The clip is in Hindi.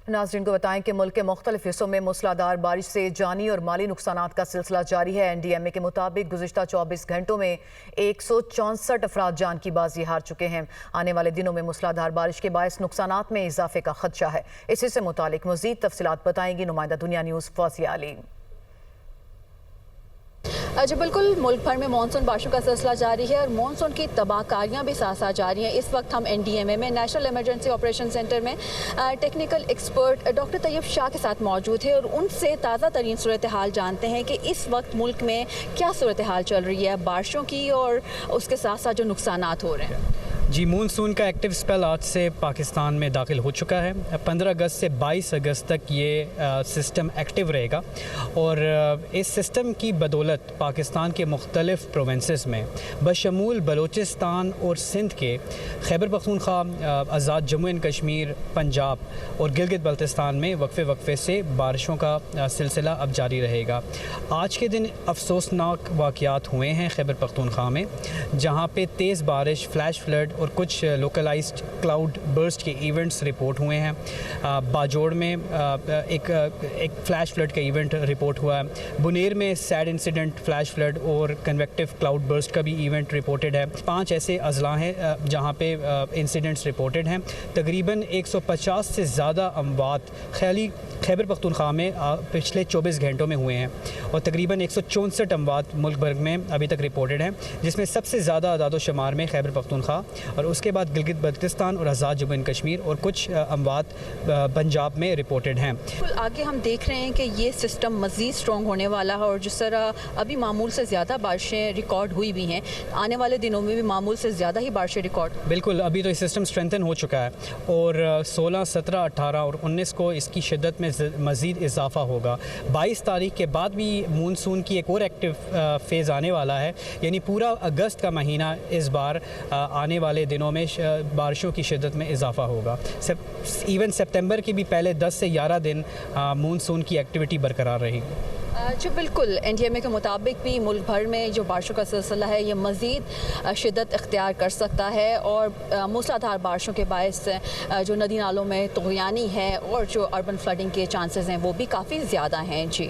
नाज़रीन को बताएं कि मुल्क के मुख्तलिफ हिस्सों में मूसलाधार बारिश से जानी और माली नुकसानात का सिलसिला जारी है। NDMA के मुताबिक गुज़िश्ता 24 घंटों में 164 अफराद जान की बाजी हार चुके हैं। आने वाले दिनों में मूसलाधार बारिश के बायस नुकसानात में इजाफे का खदशा है। इसी से मुतालिक मज़ीद तफसीलात बताएंगी नुमाइंदा दुनिया न्यूज़ फौजिया अली। जी बिल्कुल, मुल्क भर में मानसून बारिशों का सिलसिला जारी है और मानसून की तबाहकारियाँ भी साथ साथ जारी हैं। इस वक्त हम NDMA में नेशनल इमरजेंसी ऑपरेशन सेंटर में technical expert doctor Tayyab Shah के साथ मौजूद है और उनसे ताज़ा तरीन सूरत हाल जानते हैं कि इस वक्त मुल्क में क्या सूरत हाल चल रही है बारिशों की और उसके साथ साथ जो नुकसानात हो रहे हैं। जी, मानसून का एक्टिव स्पेल आज से पाकिस्तान में दाखिल हो चुका है। 15 अगस्त से 22 अगस्त तक ये सिस्टम एक्टिव रहेगा और इस सिस्टम की बदौलत पाकिस्तान के मुख्तलिफ प्रोविंसेस में बशमूल बलूचिस्तान और सिंध के खैबर पख्तूनख्वा, आज़ाद जम्मू एंड कश्मीर, पंजाब और गिलगित बल्तिस्तान में वक्फे से बारिशों का सिलसिला अब जारी रहेगा। आज के दिन अफसोसनाक वाक़यात हुए हैं खैबर पख्तूनख्वा में, जहाँ पे तेज़ बारिश, फ्लैश फ्लड और कुछ लोकलाइज्ड क्लाउड बर्स्ट के इवेंट्स रिपोर्ट हुए हैं। बाजोड़ में एक फ्लैश फ्लड का इवेंट रिपोर्ट हुआ है। बुनेर में सैड इंसिडेंट, फ्लैश फ्लड और कन्वेक्टिव क्लाउड बर्स्ट का भी इवेंट रिपोर्टेड है। 5 ऐसे अजला हैं जहाँ पे इंसिडेंट्स रिपोर्टेड हैं। तकरीबन 150 से ज़्यादा अमवात खैबर पख्तूनख्वा में पिछले 24 घंटों में हुए हैं और तकरीबन 164 अमवात मुल्क भर में अभी तक रिपोर्टेड हैं, जिसमें सबसे ज़्यादा अदाद शुमार में खैबर पख्तूनख्वा और उसके बाद गिलगित बल्तिस्तान और आज़ाद जम्मू एंड कश्मीर और कुछ अमवात पंजाब में रिपोर्टेड हैं। आगे हम देख रहे हैं कि ये सिस्टम मज़ीद स्ट्रॉन्ग होने वाला है और जिस तरह अभी मामूल से ज़्यादा बारिशें रिकॉर्ड हुई भी हैं, आने वाले दिनों में भी मामूल से ज़्यादा ही बारिशें रिकॉर्ड। बिल्कुल, अभी तो ये सिस्टम स्ट्रेंथन हो चुका है और 16, 17, 18 और 19 को इसकी शिद्दत में मज़ीद इजाफा होगा। 22 तारीख के बाद भी मानसून की एक और एक्टिव फेज़ आने वाला है, यानी पूरा अगस्त का महीना इस बार आने वाले दिनों में बारिशों की शिद्दत में इजाफा होगा। इवन सितंबर के भी पहले 10 से 11 दिन मानसून की एक्टिविटी बरकरार रहेगी। जी बिल्कुल, NDMA के मुताबिक भी मुल्क भर में जो बारिशों का सिलसिला है ये मज़ीद शिद्दत इख्तियार कर सकता है और मूसलाधार बारिशों के बायस जो नदी नालों में तुग़यानी है और जो अर्बन फ्लडिंग के चांसेस हैं वो भी काफ़ी ज़्यादा हैं। जी।